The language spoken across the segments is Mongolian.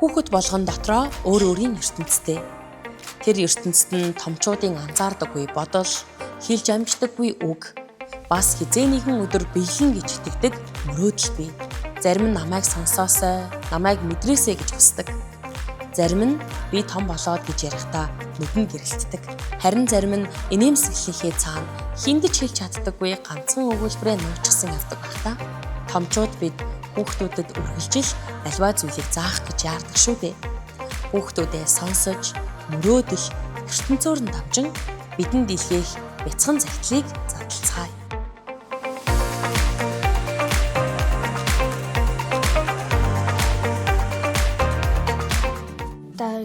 Хүүхэд болгон дотроо өөр өөрийн ертөнцтэй. Тэр ертөнцид нь томчуудын анзаардаггүй бодол, хэлж амждаггүй үг, бас хизээ нэгэн өдөр биелэн гэж итгэдэг мөрөөдөл бий. Зарим нь намайг сонсоосой, намайг мэдрээсэй гэж хүсдэг. Зарим нь би том болоод гэж ярихдаа нүдэнд гэрэлтдэг. Харин зарим нь инээмсэглэлийнхээ цаана хиндэж хэлж чаддаггүй ганцхан өгүүлбэрээ нууцсан явдаг багтаа. Томчууд бид хүүхдүүдэд үргэлжил аливаа зүйлийг заах гэж яардаг шүү дээ. Хүүхдүүдээ сонсож, мөрөөдөл, ертөнцөөр нь давжин бидэнд илгээх бяцхан загтлыг задлацгаая.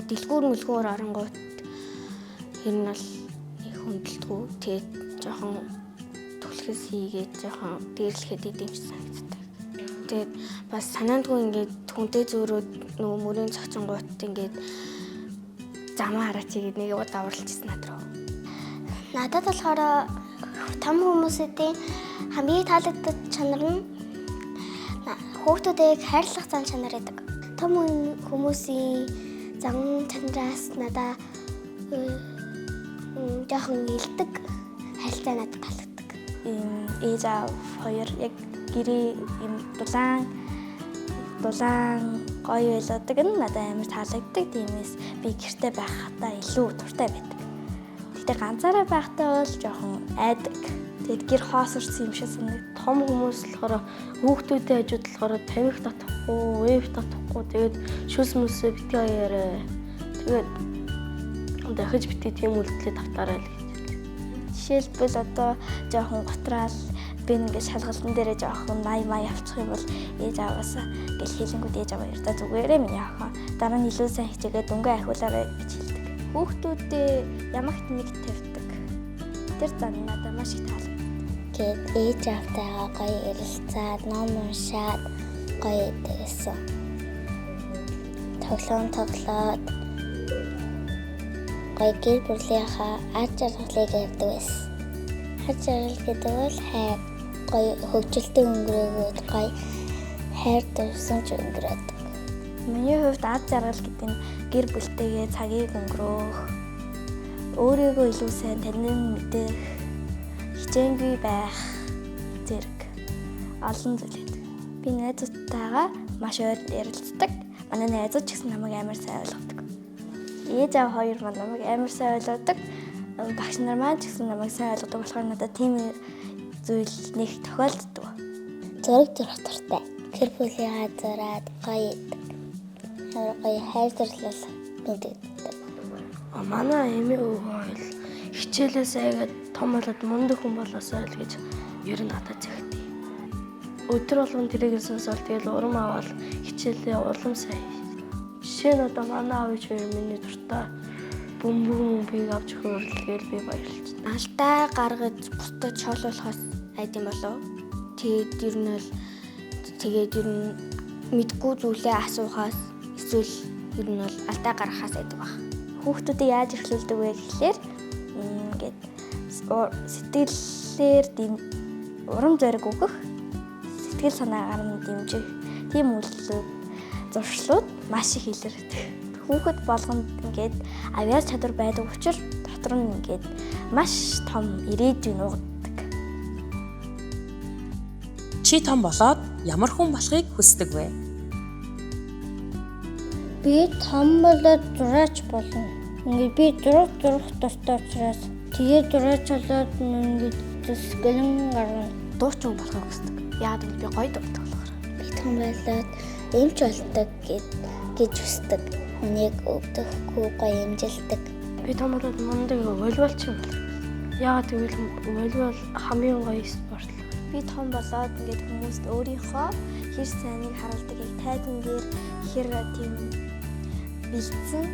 Дэлгүүр мэлгүүр оронгууд ер нь бол их хүндэлтгүй. Тэгээд жоохон түлхэс хийгээд жоохон дээрлэхэд идэвч санагддаг. Тэгээд бас санаандгүй ингээд хүнтэй зөөрөөд нөгөө мөрийн цогцонгууд ингээд замаа хараач игээд нэг удаа уралжсэн надруу. Надад болохоор том хүмүүсийн хамгийн таалагддаг чанар нь хүүхдүүдийг хайрлах зан чанар гэдэг. Том хүмүүсийн зан чанараас надад жоохон илдэг харилцаа надад таалагддаг. Ээж аав хоёр яг гэрээ юм дулаан гоё байлаадаг нь надад амар таалагддаг. Тиймээс би гэртээ байхадаа илүү дуртай байдаг. Гэтэ ганцаараа байхдаа бол жоохон айдаг. Тэгэд гэр хоосорсон юм шиг санагдав. Том хүмүүс болохоор хүүхдүүдэд хажууд болохоор тамхи татахгүй, вэйв татахгүй тэгээд шүс мүсээ битгий хоёроо тэгээд дахиж битгий тийм үйлдэлээ тавтаарай л гэж. Жишээлбэл одоо жоохон гутраал би ингээд шалгалтын дээрээ жоохон 80 авчих юм бол ээж аваасаа гэл хэлэнгүүд ээж аваа ярдаа зүгээрээ миний охин дараа нь илүү сайн хичээгээд дөнгөө ахиулаарай гэж хэлдэг. Хүүхдүүдэд ямагт нэг тавьдаг. Тэр зан надад маш их таалагдав. Тэгээд ээж автайгаа гоё ярилцаад, ном уншаад гоё идэвсэн. Тоглоод гоё гэр бүлийнхаа ар жаргалыг ярьдаг байсан. Ар жаргал гэдэг бол хайр, гоё хөгжилтэй өнгөрөөгөөд гоё хайр дурсамж өнгөрөөдөг. Миний хувьд ар жаргал гэдэг нь гэр бүлтэйгээ цагийг өнгөрөөх, өөрийгөө илүү сайн танин мэдэх, хичээнгүй байх зэрэг олон зүйл байдаг. Би найзуудтайгаа маш ойрхон ярилцдаг. Манай найзууд ч гэсэн намайг амар сайн ойлгодог. Ээж аав хоёр маань намайг амар сайн ойлгодог. Багш нар маань ч гэсэн намайг сайн ойлгодог болохоор надад тийм зүйл нэг тохиолддог. Зураг зурх дуртай. Гэр бүлийнхаа зураад гоё идэг. Гоё хайр дурлал мэддэг. Манай эмээ өвгөл хичээлээ сайгээд том болоод мундаг хүн болоосай л гэж ер нь надад зэгтээ. Өдөр болгон тэрийг сонсоод тэгэл урам аваад хичээлээ улам сайн. Жишээ нь одоо манай аав хоёр миний дуртай бөмбөг авч хөөрлөгээл би баярлж байна. Алдаа гаргаж бусдад шоолуулахаас айдсан болов. Тэгээд ер нь мэдгүй зүйлээ асуухаас эсвэл ер нь бол алдаа гаргахаас айдаг баг. Хүүхдүүдийг яаж эхлүүлдэг вэ гэхлээр ингээд сэтгэлээр урам зориг өгөх, сэтгэл санаагаар нь дэмжих тийм үйлдэлүүд, зуршлууд маш их илэрдэг. Хүүхэд болгонд ингээд авьяас чадвар байдаг учраас дотор нь ингээд маш том ирээдүйн угддаг. Чи том болоод ямар хүн болохыг хүсдэг вэ? Би том болоод зураач болно. Ингээд би зурах дуртай учраас тэгээд зураач болоод ингээд гэлэн гарна. Дуучин болохыг хүсдэг. Яагаад гэвэл би гоё дуртай болохоор. Би том болоод эмч болдог гэж хүсдэг. Хүнийг өгдөхгүй гоё эмжилдэг. Би том болоод мундаг волейболч юм болох. Яагаад гэвэл волейбол хамгийн гоё спорт. Би том болоод ингээд хүмүүст өөрийнхөө хэр сайныг харуулдаг яг тайзан дээр хэр тийм бэлдсэн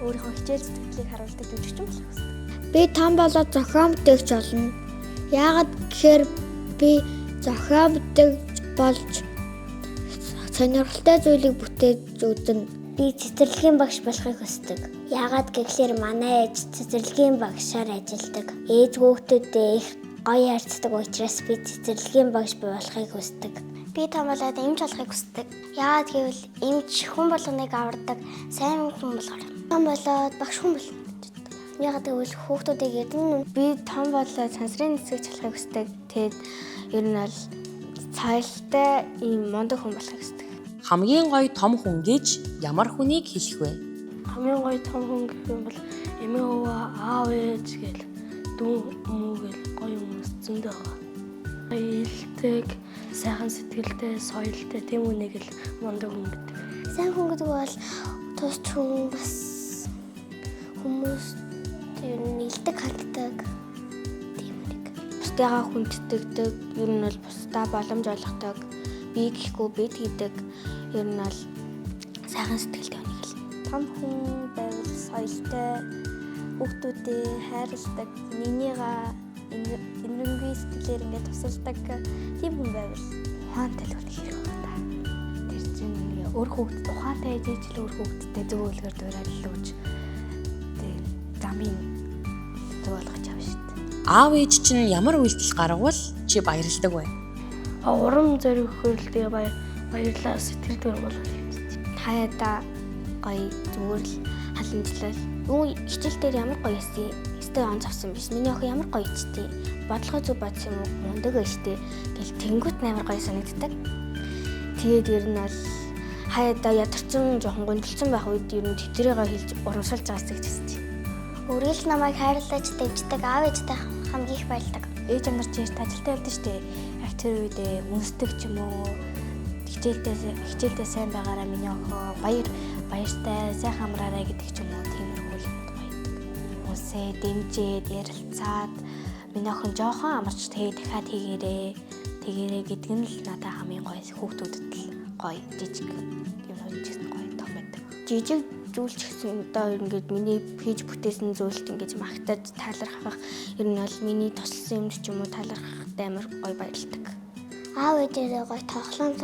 өөрийнхөө хичээл зүтгэлийг харуулдаг жүжигчин болох гэсэн. Би том болоод зохион бүтээгч болно. Яагаад гэхээр би зохион бүтээгч болж сонирхолтой зүйлийг бүтээж үзнэ. Би цэцэрлэгийн багш болохыг хүсдэг. Яагаад гэвэл манай ээж цэцэрлэгийн багшаар ажилладаг. Ээж хүүхдүүдээ их гоё харьцдаг учраас би цэцэрлэгийн багш болохыг хүсдэг. Би том болоод эмч болохыг хүсдэг. Яагаад гэвэл эмч хүн болгоныг авардаг сайн хүн болохоор. Том болоод багш хүн болно гэж боддог. Яагаад гэвэл хүүхдүүдийг эдэн би том болоод сансрын нисгч болохыг хүсдэг. Тэгээд ер нь бол цайлтай ийм мундаг хүн болохыг хүсдэг. Хамгийн гоё том хүн гэж ямар хүнийг хэлэх вэ? Хамгийн гоё том хүн гэх юм бол эмээ өвөө аав ээж гэл дүү мүү гэл гоё хүмүүс зөндөө байгаа. Илдэг, сайхан сэтгэлтэй, соёлтой тийм үнийг л мундаг хүн гэдэг. Сайн хүн гэдэг бол тусч хүн бас хүмүүс ер нь илдэг ханддаг тийм нэг. Бусдыгаа хүндэтдэг, ер нь бол бусдаа боломж олгодог, би гэхгүй бид гэдэг ер нь бол сайхан сэтгэлтэй хүнийг л. Том хүн байвал соёлтой, хүүхдүүдээ хайрладаг, нэгнийгаа энэрэнгүй сэтгэлээр ингээд тусалдаг тийм хүн байвал Ухаантай л хүнийг хэрэг байна. Тэр чинь өөр хүүхдэд ухаантай ээж л өөр хүүхдэдтэй зөв үлгэр дуурайж өгч тэгээд замын зөв болгож авна шүү дээ. Аав ээж чинь ямар үйлдэл гаргавал чи баярладаг вэ? Урам зориг хөрөлтэй баярлаа сэтгэлдээ болгох юм. Хаяада гоё зүгээр л халамжлал. Юу хичээл дээр ямар гоё эсэ өстэй онц авсан биш. Миний охин ямар гоё ичтэй. Бодлогоо зөв бодсон юм уу? Мундаг өстэй. Гэл тэнгуут амар гоё санагддаг. Тэгээд ер нь бол хаяада ядарсан жоохон гондлцсон байх үед ер нь тэдрээгээ хэлж урамшуулж байгаас гэж хэлсэн. Үргэлж намайг хайрлаж дэвждэг аав ээжтэй хамгийн их баярлдаг. Ээж амар ч ажилтаа явдаг шүү дээ. Яг тэр үедээ үнсдэг ч юм уу. Хичээлдээ сайн байгаараа миний охин баяртай сайхан амраарай гэдэг ч юм уу тиймэрхүү л байдаг. Хүмүүсээ дэмжээд ярилцаад миний охин жоохон амарч тэгээ дахиад тэгээрээ гэдэг нь л надад хамгийн гоё хүүхдүүдэд л гоё жижиг юм хэлчихсэн гоё том байдаг. Жижиг зүйл ч гэсэн одоо ингээд миний хийж бүтээсэн зүйлт ингээд магтаж талархах ер нь бол миний тусласан юмд ч юм уу талархахад амар гоё баярлдаг. Аав ээжээрээ гоё тоглоом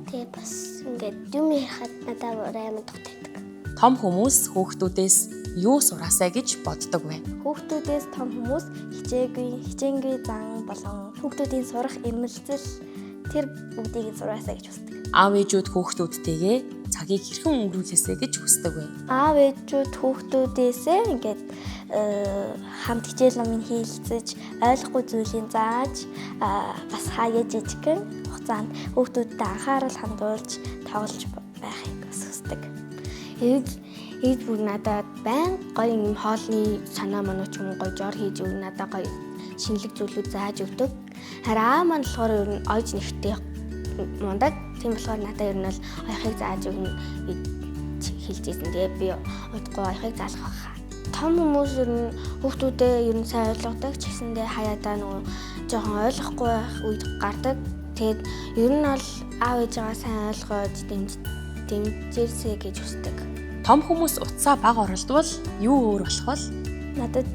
тэгээ бас ингээд юм ярихад надад амар тогтдог. Том хүмүүс хүүхдүүдээс юу сураасаа гэж боддог вэ? хүүхдүүдээс том хүмүүс хичээнгүй зан болон хүүхдүүдийн сурах ирмэлцэл тэр бүгдийг сураасаа гэж хүсдэг. Аав ээжүүд хүүхдүүдтэйгээ цагийг хэрхэн өнгөрүүлээсэй гэж хүсдэг вэ? Аав ээжүүд хүүхдүүдээсээ ингээд хамт хичээл номыг хийлцэж, ойлгохгүй зүйлийг зааж, бас хаяа жижигхэн хугацаанд хүүхдүүдтэй анхаарал хандуулж, тоглож байхыг бас хүсдэг. Ээж бүр надад байн гоё юм хоолны санаа мөн ч юм гоё жор хийж өгнө надад гоё шинэлэг зүйлүүд зааж өгдөг. Харин аав маань болохоор ер нь ойж нэгтэй мундаг. Тийм болохоор надад ер нь бол оёхыг зааж өгнө хэлж ийсэн. Тэгээ би удахгүй оёхыг заалгах. Том хүмүүс ер нь хүүхдүүдээ ер нь сайн ойлгодог ч гэсэндээ хаяадаа нөгөө жоохон ойлгохгүй байх үед гардаг. Тэгээд ер нь бол аав ээжээ сайн ойлгоод дэмжээсэй гэж хүсдэг. Том хүмүүс утсаа бага оролдвол юу өөр болох вэ? Надад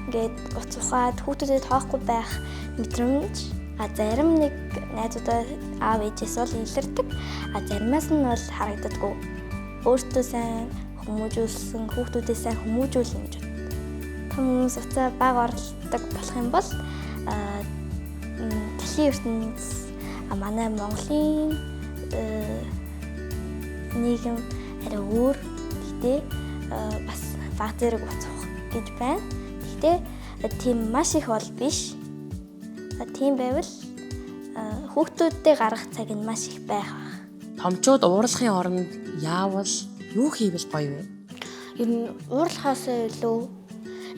ингээд утас ухаад хүүхдүүдэд тоохгүй байх мэдрэмж зарим нэг найзуудаа аав ээжээс бол илэрдэг. Заримаас нь бол харагддаггүй. Өөртөө сайн хүмүүжүүлсэн хүүхдүүдээ сайн хүмүүжүүлнэ гэж боддог. Том хүмүүс утсаа бага оролдог болох юм бол дэлхийн ертөнц манай Монголын нийгэм арай өөр. Гэхдээ бас баг зэрэг уцах гэж байна. Гэхдээ тийм маш их бол биш. Тийм байвал хүүхдүүдтэй гарах цаг нь маш их байх. Томчууд уурлахын оронд яавал юу хийвэл гоё вэ? Ер нь уурлахаас илүү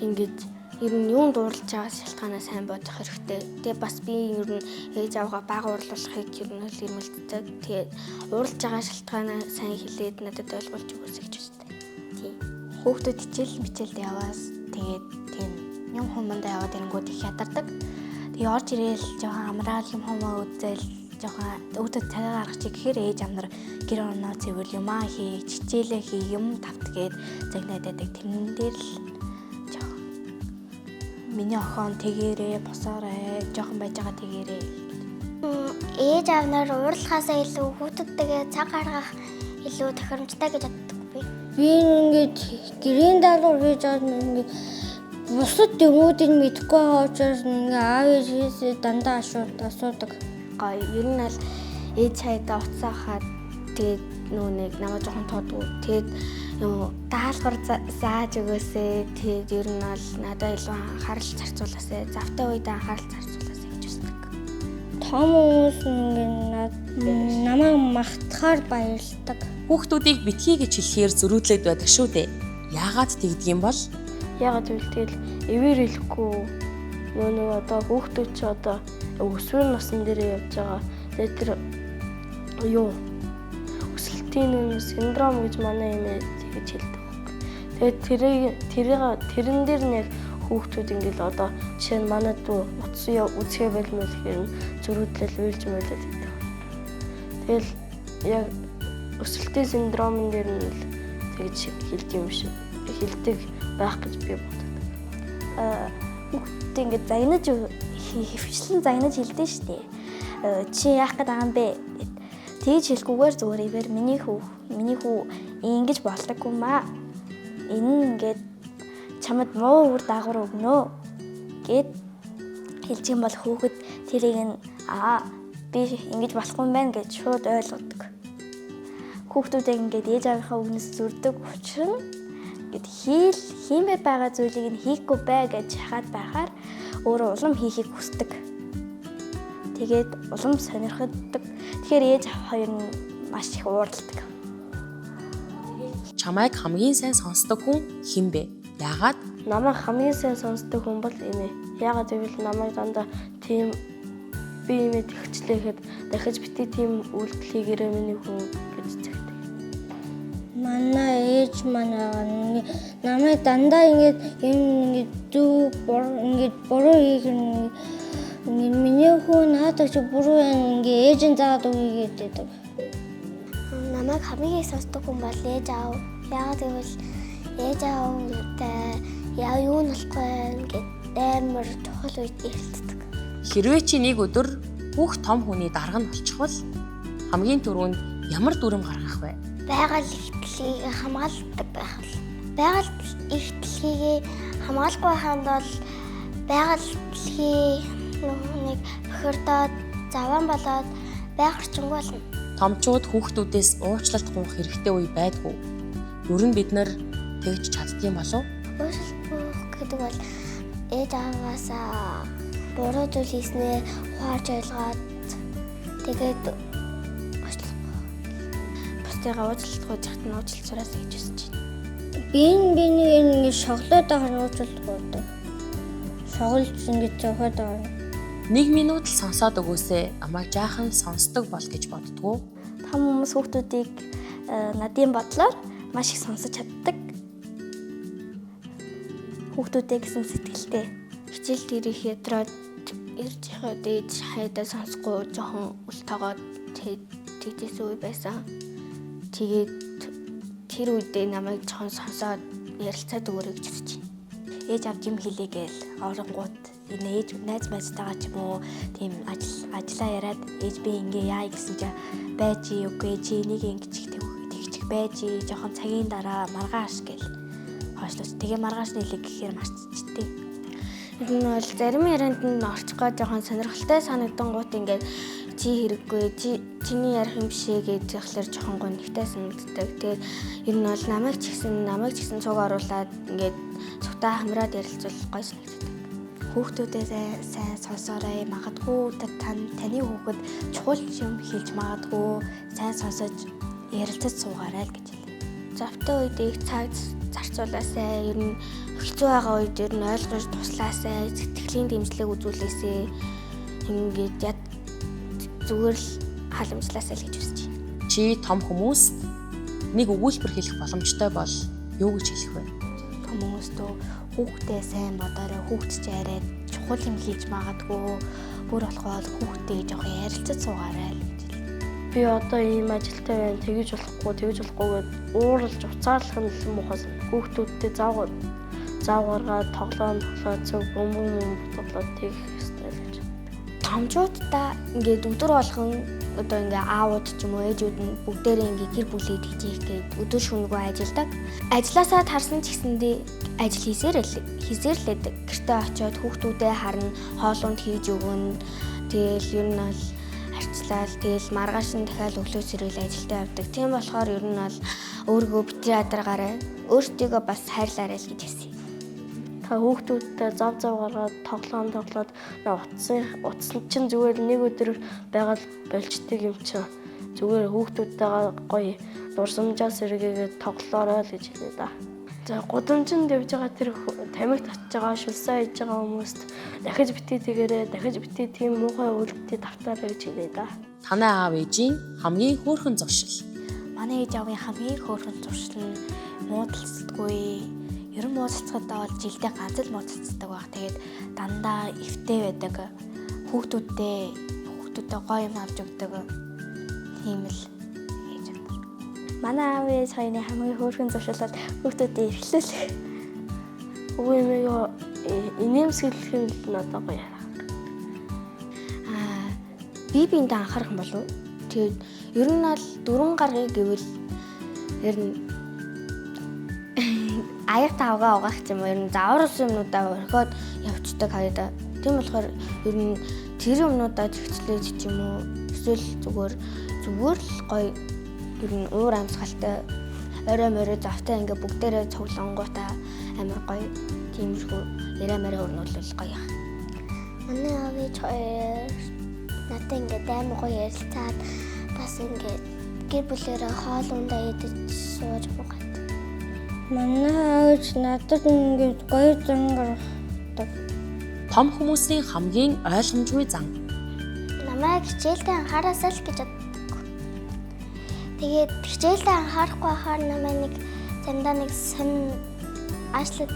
ингэж ер нь юунд уурлаж байгаа шалтгаанаа сайн бодох хэрэгтэй. Тэгээ бас би ер нь ээж авгаа бага уурлуулахыг ер нь л ирмэлцдэг. Тэгээд уурлаж байгаа шалтгаанаа сайн хэлээд надад ойлгуулж өгөөсэй гэж байна. Тийм. Хүүхдүүд хичээл яваас тэгээд тийм юм хүмүүндээ яваад ирэнгүүт их ядардаг. Тэгээ орж ирээл жоохон амраал юм хүмүүс үзэл жоохон өөдөө цагаа гаргах чи гэхээр ээж амнар гэр орноо цэвэр юмаа хий, хичээлээ хий, юм тавтгээд загнаадаг. Тэрнэн дээр л жоохон миний охин тэгээрээ босоорой, жоохон байж байгаа тэгээрээ. Ээж аав нар уурлахаасаа илүү хүүхдүүдтэйгээ цаг гаргах илүү тохиромжтой гэж боддог би. Би ингээд гэрийн даалгавар хийж байгаа ингээд бусад юмуудыг мэдэхгүй байгаа учраас ингээ аав ээжээс дандаа асуудаг. гоё. Ер нь бол ээж хайдаа уцаа хаад тэгээд нөө нэг намайг жоохон тоодгоо. Тэгээд даалгавар зааж өгөөсэй. Тэгээд ер нь бол надад илүү анхаарал зарцуулаасай. Завтай үед анхаарал зарцуулаасай гэж хүсдэг. Том хүмүүс ингээд намайг магтахаар баярлдаг. Хүүхдүүдийг битгий гэж хэлэхээр зөрүүдлээд байдаг шүү дээ. Яагаад тэгдэг юм бол? Ягаад гэвэл тэгэл эвэр хэлэхгүй нөгөө одоо хүүхдүүд чи одоо өсвөр насны дээр явж байгаа. Тэгээд тэр өсөлтийн синдром гэж манай эмээ тэгж хэлдэг. Тэгээд тэрэн дээр нэг хүүхдүүд ингээл одоо жишээ нь манай дүү утсан үзэхэ болмол гэхээр зөрүүдлэл уйлж мөйлөд гэдэг. Тэгэл яг өсөлтийн синдромын дээр нь л тэгж хэлдэг юм шиг хэлдэг байх гэж би боддог. Хүүхд ингээд загнаж хөвчлэн загнаж хэлдэг шүү дээ. Чи яах гээд байгаа юм бэ? Тэгж хэлэхгүйгээр зүгээр ивэр миний хүү ингэж болдоггүй маа. Энэ ингээд чамд муу үр дагавар өгнө гэд хэлж юм бол хүүхэд тэрийг нь би ингэж болохгүй юм байна гэж шууд ойлгодог. Хүүхдүүдээ ингээд ээж аавынхаа үгнээс зөрдөг учир нь ингээд хиймээр байгаа зүйлийг нь хийхгүй бай гэж хаад байхаар өөрөө улам хийхийг хүсдэг. Тэгээд улам сонирхдог. Тэгэхээр ээж хоёр нь маш их уурладаг. Чамайг хамгийн сайн сонсдог хүн хэн бэ? Яагаад? Намайг хамгийн сайн сонсдог хүн бол эмээ. Яагаад гэвэл намайг дандаа тийм би эмээ тэгчлээхэд дахиж бити тийм үйлдэл хийгээрэй миний хүн гэж zegдэг. Манай ээж манай намайг дандаа ингээд зүг буруу хийх миний хүн наадах чи буруу ингээд ээж нь заадаг үгээд байдаг. Намайг хамгийн их сонсдог хүн бол ээж аав. Яагаад гэвэл ээж аавтай яа юу нь болохгүй ингээд амар чухал үед ярилцдаг. Хэрвээ чи нэг өдөр бүх том хүний дарга нь болчихвол хамгийн түрүүнд ямар дүрэм гаргах вэ? Байгаль ихтлийг хамгаалдаг байх бол. Байгаль ихтлийг хамгаалахгүй ханд бол байгаль ихтлийг нэг бохирдоод заван болоод байх орчингүй болно. Томчууд хүүхдүүдээс уучлалт гуйх хэрэгтэй үе байдгүй. Ер нь бид нар тэгж чаддсан болов? Уучлалт гуйх гэдэг бол ээж аваасаа буруу зүйл хийснээ ухаарч ойлгоод тэгээд бусдыгаа уучлалт гуйж хат нь уучлалт сураасаа гэж хүсэж байна. Биний ингээд шоглоод байгаа уучлалт гуйдаг. Шоглож ингээд зохиод байгаа. 1 минут л сонсоод өгөөсэй. Амайг жаахан сонсдог бол гэж боддгоо. Том хүмүүс хүүхдүүдийг надын бодлоор маш их сонсож чаддаг. Хүүхдүүдээ гэсэн сэтгэлтэй. Хичээл дээрх ядраад ирж хаад ээж хайдаа сонсохгүй жоохон үл тоогоод тэгдээс үе байсан. Тэгээд тэр үедээ намайг жоохон сонсоод ярилцаад өгөөрэй гэж хүсэж байна. Ээж авч юм хэлээ гээл оронгууд энэ ээж найз байцтайгаа ч юм уу тийм ажиллаа яриад ээж би ингээ яа гэсэн чи байж үгүй чи энийг ингэж тэгчих байж жоохон цагийн дараа маргааш гээл хойшлооч тэгээ маргааш нэлэг гэхээр марцчихдээ. Энэ нь бол зарим ярианд нь орчихгоо жоохон сонирхолтой санагдангууд ингээд чи хэрэггүй чиний ярих юм бишээ гэж захлаар жоохон гонхтой санагддаг. Тэгээд ер нь бол намайг ч гэсэн цуг оруулаад ингээд цугтаа хамраад ярилцвал гоё санагддаг. Хүүхдүүдээ сайн сонсоорой. Магадгүй таны хүүхэд чухал юм хэлж магадгүй сайн сонсож ярилцаж суугаарай л гэж хэлээ. Завтай үед их цаг зарцуулаасай. Ер нь хэцүү байгаа үед ер нь ойлгож туслаасай. Сэтгэлийн дэмжлэг үзүүлээсэй. Ингээд зүгээр л халамжлаасай л гэж хүсэж байна. Чи том хүмүүст нэг өгүүлбэр хэлэх боломжтой бол юу гэж хэлэх вэ? Том хүмүүстөө хүүхдээ сайн бодоорой. Хүүхд ч арай чухал юм хийж магадгүй. Бүр болохоо хүүхдээ жоохон ярилцаж суугаарай л гэж хэлээ. Би одоо ийм ажилтай байна. Тэгэж болохгүй гэд ууралж уцаарлах нь л мухаас хүүхдүүдтэй зав гаргаад тоглоом зөв бөмбөг тоглоод тэгэх ёстой л гэж. Томчуудаа ингээд өдөр болгон одоо ингээ аауд ч юм уу ээжүүд нь бүгдээрээ ингээ гэр бүлээ дижих гээд өдөр шөнөгүй ажилдаг. Ажлаасаа тарсан ч гэсэндээ ажил хийсээр л гэртээ очиод хүүхдүүдээ харна, хоолунд хийж өгнө. Тэгэл ер нь бол арчлал тэгэл маргааш нь дахиад өглөө сэргээл ажилдаа явдаг. Тийм болохоор ер нь бол өөрийгөө битгий ядаргаараа өөртөө бас хайрлаарай л гэж хэлсэн. Та хүүхдүүдтэй зав гаргаад тоглоод утсан чинь зүгээр нэг өдөр байгаад болждаг юм чинь. Зүгээр хүүхдүүдтэйгээ гоё дурсамжаас сэргээгээд тоглоорой л гэж хэлээ да. За гудамжинд явж байгаа тэр тамхи татж байгаа шулсаа хийж байгаа хүмүүст дахиж битгий тэгээрэй, дахиж битгий тийм муухай үйлдэлтэй давтаарай гэж хэлээ да. Танай аав ээжийн хамгийн хөөрхөн зуршил. Манай ээж аавын хамгийн хөөрхөн зуршил нь муудалцдаггүй. Ер нь муудалцахадаа бол жилдээ ганц л муудалцдаг баг. Тэгээд дандаа эвтэй байдаг. Хүүхдүүдтэй гоё юм авч өгдөг. Тийм л ээж аав. Манай аавын хоёрын хамгийн хөөрхөн зуршил бол хүүхдүүдээ эрхлүүлэх. Өвөө эмээгөө инээмсэглэх нь надад гоё яа. Би биэндээ анхаарах юм болов. Тэгээд ер нь бол дөрвөн гаргыг гэвэл ер нь аяг тавгаа угаах юм уу? Ер нь заавар ус юмнуудаа орхиод явцдаг хайда. Тийм болохоор ер нь тэр юмнуудаа зөрчлөөж ч юм уу эсвэл зүгээр л гоё ер нь уур амьсгалтай орой морой завтай ингээ бүгдээрээ цуглангуудаа амар гоё тиймэрхүү яриа мараа өрнүүлвэл гоё яах. Манай аав ээж хоёр надад ингээд амар гоё ярилцаад бас ингээд гэр бүлээрээ хоол ундаа идэж сууж байгаа. Манай ээж надад ингээд гоё зан гаргадаг. Том хүмүүсийн хамгийн ойлгомжгүй зан. Намайг хичээлдээ анхаараасаа л гэж боддог. Тэгээд хичээлдээ анхаарахгүй хахаар намайг заримдаа нэг сонь аашлаад.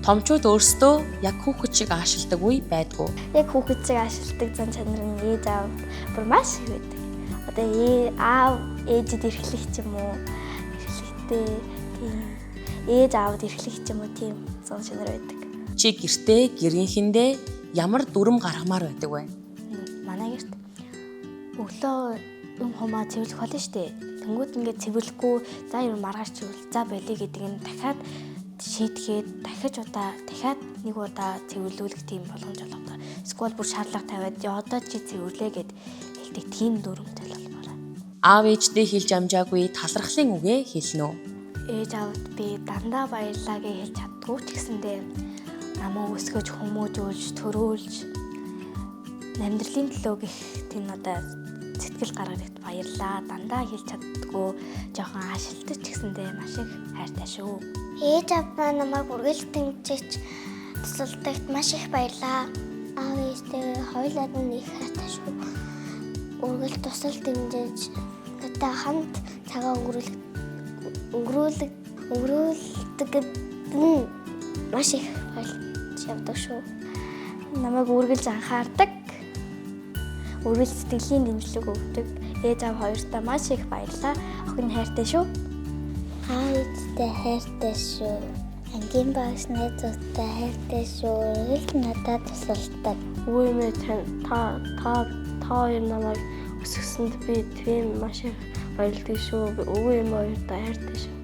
Томчууд өөрсдөө яг хүүхэд шиг аашилдаг үе байдгүй. Яг хүүхэд шиг аашилдаг зан чанар нь ээж аав бүр маш их байдаг. Одоо аав ээжэд эрхлэх ч юм уу, эрхлэхтэй тийм ээж аавд эрхлэх ч юм уу тийм зан чанар байдаг. Чи гэртээ гэргийнхэндээ ямар дүрм гаргамаар байдаг вэ? Манай гэрт өглөө юм хумаа цэвэрлэх болно шүү дээ. Тэнгүүд ингээд цэвэрлэхгүй за ер нь маргааш цэвэрлэх за болиё гэдэг нь дахиад шийдэхэд дахиад нэг удаа цэвэрлүүлэх тийм боломж олгодог. Эсвэл бүр шаардлага тавиад одоо чи цэвэрлээ гэд хэлдэг тийм дүрмтэй болмоор. Аав ээждээ хэлж амжаагүй талархлын үгээ хэлнэ үү? Ээж аавд би дандаа баярлаа гэж хэлж чаддгүй ч гэсэндээ намайг өсгөж хүмүүжүүлж төрүүлж амьдралын төлөө гэх тийм надад сэтгэл гаргахад баярлаа. Дандаа хэлж чаддгүй жоохон аашилтч гэсэндээ маш их хайртай шүү. Ээж аав намайг үргэлж дэмжиж тусалдагт маш их баярлаа. Аав ээжтэй хоёулаад нь их хайртай шүү. Үргэлж тусал дэмжиж надад хамт цагаа өнгөрүүлдэг нь маш их баярлж явдаг шүү. Намайг үргэлж анхаардаг. Үргэлж сэтгэлийн дэмжлэг өгдөг. Ээж аав хоёртаа маш их баярлаа. Охин хайртай шүү. Аав ээжтэй хайртай шүү. Ангийн багш найзуудтай хайртай шүү. Үргэлж надад тусалдаг. Өвөө эмээ та хоёр намайг өсгсөнд би тийм маш их баярлдаг шүү. Өвөө эмээ хоёртаа хайртай шүү.